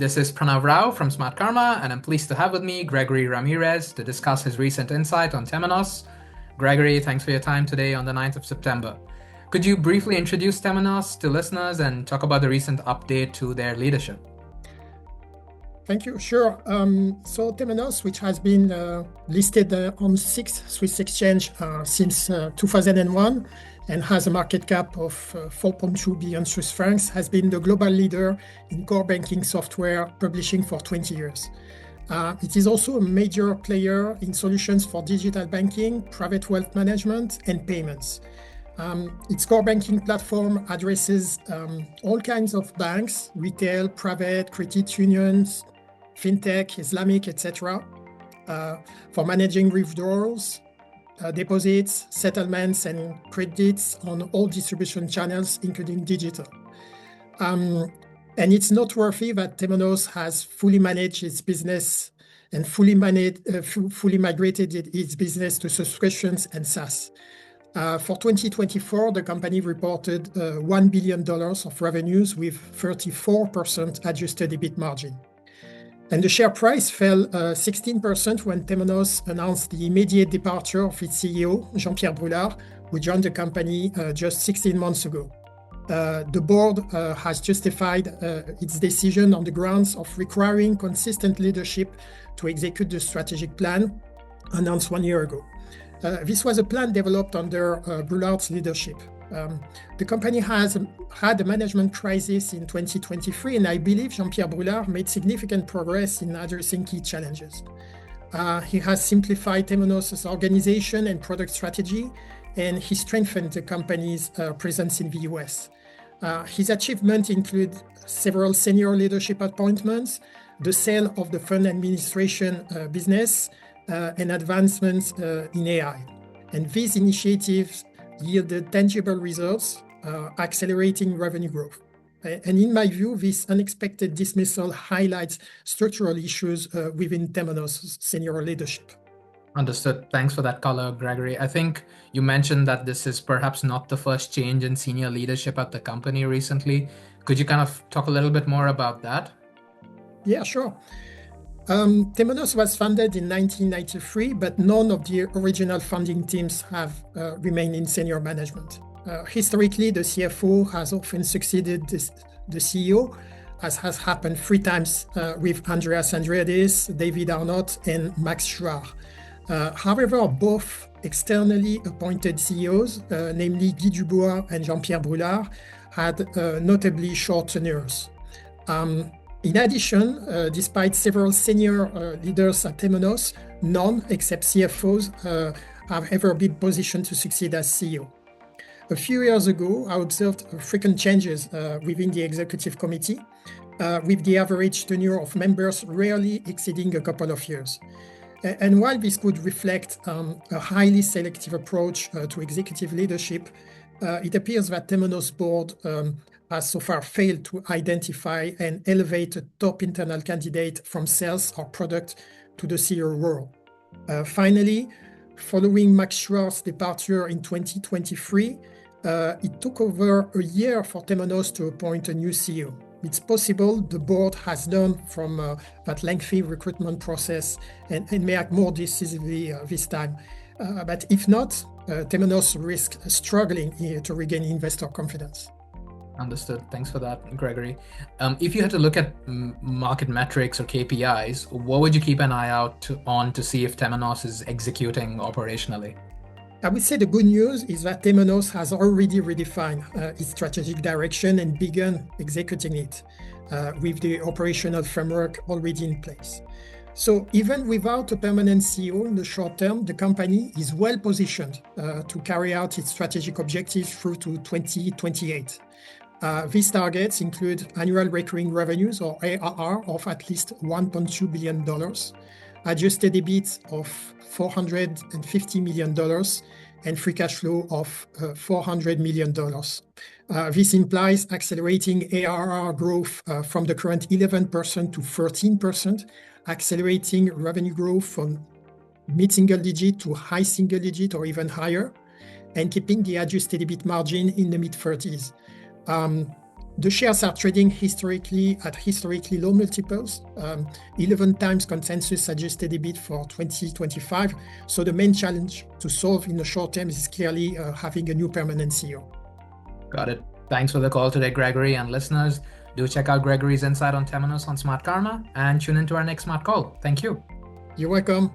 This is Pranav Rao from Smartkarma, and I'm pleased to have with me Gregory Ramirez to discuss his recent insight on Temenos. Gregory, thanks for your time today on the 9th of September. Could you briefly introduce Temenos to listeners and talk about the recent update to their leadership? Thank you. Sure. So Temenos, which has been listed on 6 Swiss exchange since 2001 and has a market cap of 4.2 billion Swiss francs, has been the global leader in core banking software publishing for 20 years. It is also a major player in solutions for digital banking, private wealth management, and payments. Its core banking platform addresses all kinds of banks, retail, private, credit unions, fintech, Islamic, etc., for managing withdrawals, deposits, settlements, and credits on all distribution channels, including digital. And it's noteworthy that Temenos has fully managed its business and fully migrated its business to subscriptions and SaaS. For 2024, the company reported $1 billion of revenues with 34% adjusted EBIT margin. And the share price fell 16% when Temenos announced the immediate departure of its CEO, Jean Pierre Brulard, who joined the company just 16 months ago. The board has justified its decision on the grounds of requiring consistent leadership to execute the strategic plan announced 1 year ago. This was a plan developed under Brulard's leadership. The company has had a management crisis in 2023, and I believe Jean Pierre Brulard made significant progress in addressing key challenges. He has simplified Temenos' organization and product strategy, and he strengthened the company's presence in the US. His achievements include several senior leadership appointments, the sale of the fund administration business, and advancements in AI. And these initiatives yielded tangible results, accelerating revenue growth. And in my view, this unexpected dismissal highlights structural issues within Temenos' senior leadership. Understood. Thanks for that color, Gregory. I think you mentioned that this is perhaps not the first change in senior leadership at the company recently. Could you kind of talk a little bit more about that? Yeah, sure. Temenos was founded in 1993, but none of the original founding teams have remained in senior management. Historically, the CFO has often succeeded the CEO, as has happened 3 times with Andreas Andreades, David Arnott, and Max Schroer. However, both externally appointed CEOs, namely Guy Dubois and Jean Pierre Brulard, had notably short tenures. In addition, despite several senior leaders at Temenos, none except CFOs have ever been positioned to succeed as CEO. A few years ago, I observed frequent changes within the executive committee, with the average tenure of members rarely exceeding a couple of years. And while this could reflect a highly selective approach to executive leadership, it appears that Temenos board has so far failed to identify and elevate a top internal candidate from sales or product to the CEO role. Finally, following Max Schroer's departure in 2023, it took over a year for Temenos to appoint a new CEO. It's possible the board has learned from that lengthy recruitment process and may act more decisively this time. But if not, Temenos risks struggling to regain investor confidence. Understood. Thanks for that, Gregory. If you had to look at market metrics or KPIs, what would you keep an eye out on to see if Temenos is executing operationally? I would say the good news is that Temenos has already redefined its strategic direction and begun executing it with the operational framework already in place. So even without a permanent CEO in the short term, the company is well positioned to carry out its strategic objectives through to 2028. These targets include annual recurring revenues, or ARR, of at least $1.2 billion, adjusted EBIT of $450 million, and free cash flow of $400 million. This implies accelerating ARR growth from the current 11% to 13%, accelerating revenue growth from mid-single digit to high single digit or even higher, and keeping the adjusted EBIT margin in the mid-30s. The shares are trading at historically low multiples, 11 times consensus adjusted EBIT for 2025. So the main challenge to solve in the short term is clearly having a new permanent CEO. Got it. Thanks for the call today, Gregory, and listeners. Do check out Gregory's insight on Temenos on Smartkarma and tune into our next Smart Call. Thank you. You're welcome.